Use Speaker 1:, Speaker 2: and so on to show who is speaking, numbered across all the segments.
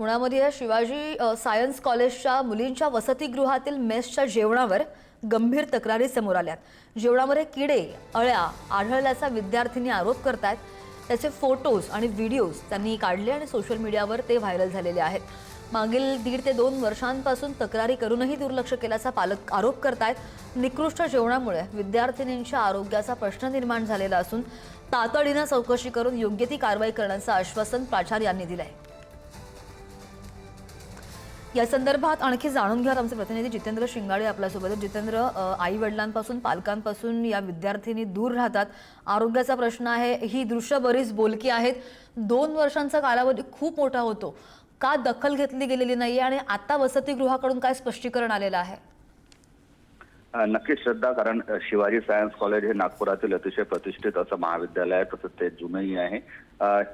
Speaker 1: पुण्यामध्ये या शिवाजी सायन्स कॉलेजच्या मुलींच्या वसतिगृहातील मेसच्या जेवणावर गंभीर तक्रारी समोर आल्यात। जेवणामध्ये किडे, अळ्या आढळल्याचा विद्यार्थ्यांनी आरोप करतायत। त्याचे फोटोज आणि व्हिडिओज त्यांनी काढले आणि सोशल मीडियावर ते व्हायरल झालेले आहेत। मागील 1.5 ते 2 वर्षांपासून तक्रारी करूनही दुर्लक्ष केल्याचा पालक आरोप करतायत। निकृष्ट जेवणामुळे विद्यार्थिनींच्या आरोग्याचा प्रश्न निर्माण झालेला असून तातडीने चौकशी करून योग्य ती कारवाई करण्याचं आश्वासन प्राचार्यांनी दिलंय। या संदर्भात आणखी जाणून घ्या आमचे प्रतिनिधी जितेंद्र शिंगाडे आपल्यासोबत। जितेंद्र, आई वडिलांपासून पालकांपासून या विद्यार्थिनी दूर राहतात, आरोग्याचा प्रश्न आहे, ही दृश्य बरीच बोलकी आहेत। 2 वर्षांचा कालावधी खूप मोठा होतो, का दखल घेतली गेलेली नाहीये आणि आता वसतिगृहाकडून काय स्पष्टीकरण आलेलं आहे?
Speaker 2: नक्कीच श्रद्धा, कारण शिवाजी सायन्स कॉलेज हे नागपुरातील अतिशय प्रतिष्ठित असं महाविद्यालय आहे, तसंच ते जुनंही आहे।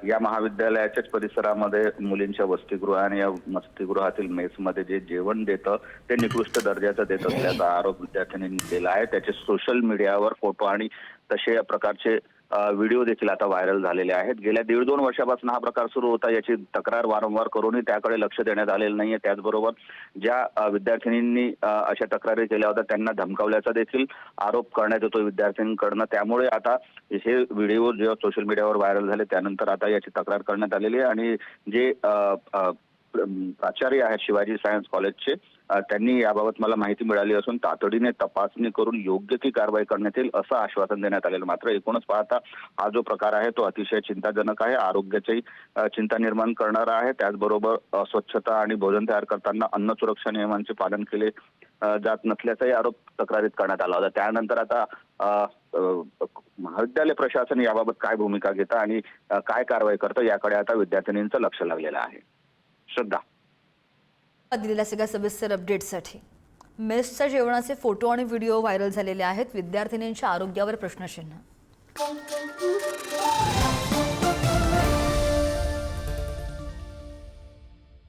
Speaker 2: या महाविद्यालयाच्याच परिसरामध्ये मुलींच्या वसतिगृह आणि या वसतिगृहातील मेसमध्ये जे जेवण देतं ते निकृष्ट दर्जाचं देत असल्याचा आरोप विद्यार्थ्यांनी केला आहे। त्याचे सोशल मीडियावर फोटो आणि तसे प्रकारचे व्हिडिओ देखील आता व्हायरल झालेले आहेत। गेल्या 1.5-2 वर्षापासून हा प्रकार सुरू होता, याची तक्रार वारंवार करूनही त्याकडे लक्ष देण्यात आलेलं नाहीये। त्याचबरोबर ज्या विद्यार्थिनींनी अशा तक्रारी केल्या होत्या त्यांना धमकावल्याचा देखील आरोप करण्यात येतो विद्यार्थ्यांकडनं। त्यामुळे आता हे व्हिडिओ जे सोशल मीडियावर व्हायरल झाले त्यानंतर आता याची तक्रार करण्यात आलेली आहे आणि जे प्राचार्य आहेत शिवाजी सायन्स कॉलेजचे त्यांनी याबाबत मला माहिती मिळाली असून तातडीने तपासणी करून योग्य ती कारवाई करण्यात येईल असं आश्वासन देण्यात आलेलं। मात्र एकूणच पाहता हा जो प्रकार आहे तो अतिशय चिंताजनक आहे, आरोग्याची चिंता निर्माण करणारा आहे। त्याचबरोबर स्वच्छता आणि भोजन तयार करताना अन्न सुरक्षा नियमांचे पालन केले जात नसल्याचाही आरोप तक्रारीत करण्यात आला होता। त्यानंतर आता महाविद्यालय प्रशासन याबाबत काय भूमिका घेतं आणि काय कारवाई करतं याकडे आता विद्यार्थिनींचं लक्ष लागलेलं आहे। श्रद्धा,
Speaker 1: दिलेल्या सगळ्या सविस्तर अपडेट्ससाठी। मेसच्या जेवणाचे फोटो आणि व्हिडिओ व्हायरल झालेले आहेत, विद्यार्थिनींच्या आरोग्यावर प्रश्नचिन्ह।